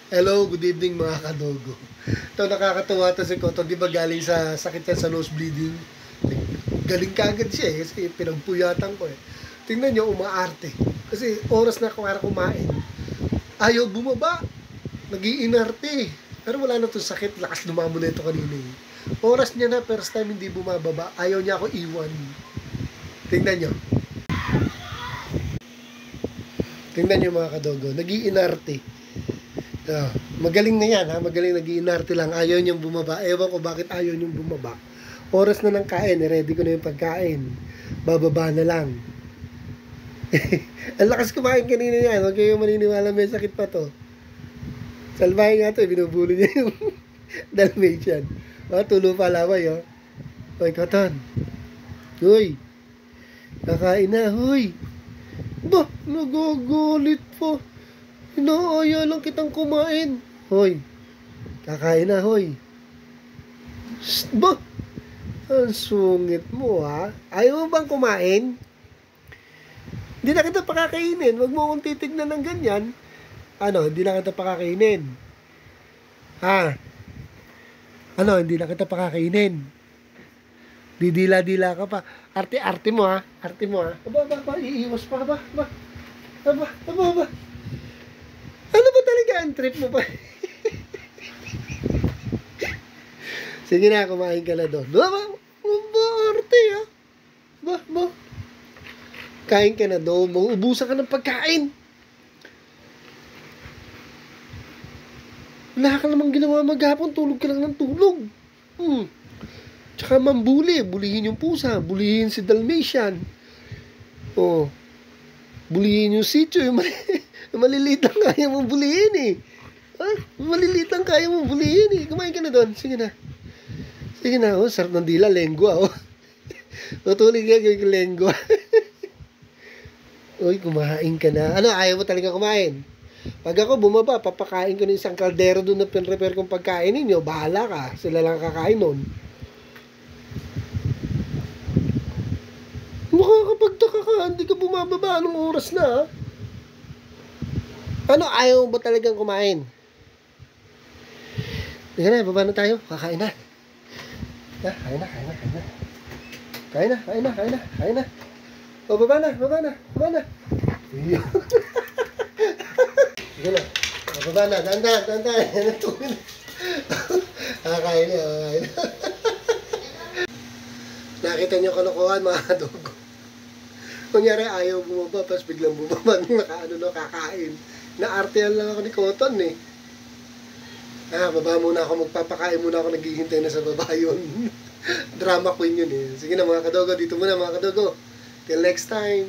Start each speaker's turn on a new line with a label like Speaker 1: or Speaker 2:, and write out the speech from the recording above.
Speaker 1: Hello, good evening mga kadogo. Ito nakakatuwa to si Koto, di ba galing sa sakit niya sa nose bleeding? Galing ka agad siya kasi pinagpuyatan ko Tingnan niyo, umaarte. Kasi oras na para kumain. Ayaw bumaba. Nag-iinarte. Pero wala na to sakit, lakas lumamo na ito kanina Oras niya na, first time hindi bumababa. Ayaw niya ako iwan. Tingnan niyo. Tingnan niyo mga kadogo, nag-iinarte. Magaling na yan magaling, nag-iinarte lang, ayaw niyang bumaba. Ewan ko bakit ayaw niyang bumaba. Oras na ng kain, ready ko na yung pagkain, bababa na lang. Ang lakas kumain kanina yan, huwag kayong maniniwala may sakit pa to. Salbahin nga to, binubuli niya yung Dalmatian. Tulo pa laway Hoy Katon, huy, kakain na, huy. Ba, nagagalit po. Inaaya lang kitang kumain. Hoy, kakain na, hoy. Shh, ba? Ang sungit mo, Ayaw mo bang kumain? Hindi na kita pakakainin. Huwag mo akong titignan ng ganyan. Ano, hindi na kita pakakainin? Hindi na kita pakakainin? Didila-dila ka pa. Arte-arte mo, Arte mo, Aba, iiwas pa, Aba. Ano ba talaga ang trip mo pa? Sige na, kumain ka na doon. Ba, arte Ba. Kain ka na doon. Mauubusan ka ng pagkain. Wala ka namang ginawa maghapon. Tulog ka lang ng tulog. Tsaka mambuli. Bulihin yung pusa. Bulihin si Dalmatian. Bulihin yung sityo. Yung maliliit lang kaya mong bulihin Maliliit lang kaya mong bulihin Kumain ka na doon. Sige na, sarap ng dila. Lengua, Tutulig ka yung lengua. Uy, kumain ka na. Ano, ayaw mo talaga kumain? Pag ako bumaba, papakain ko ng isang kaldero doon na pinrepair kong pagkain ninyo. Bahala ka. Sila lang kakain nun. Makakapagtaka ka. Hindi ka bumababa. Anong oras na, Ano, ayaw mo ba talagang kumain? Teka na, baba na tayo. Kakain na. Kain na. Baba na. Teka na. Baba na. Dandan. Kakain na. Nakita niyo kalokohan mga kadogo. Kunyari ayaw bumaba, tapos biglang bumaba nung kakain. Naartehan lang ako ni Cotton baba muna ako, magpapakain muna ako, naghihintay na sa baba yun. Drama queen yun Sige na mga kadogo, dito muna mga kadogo. Till next time.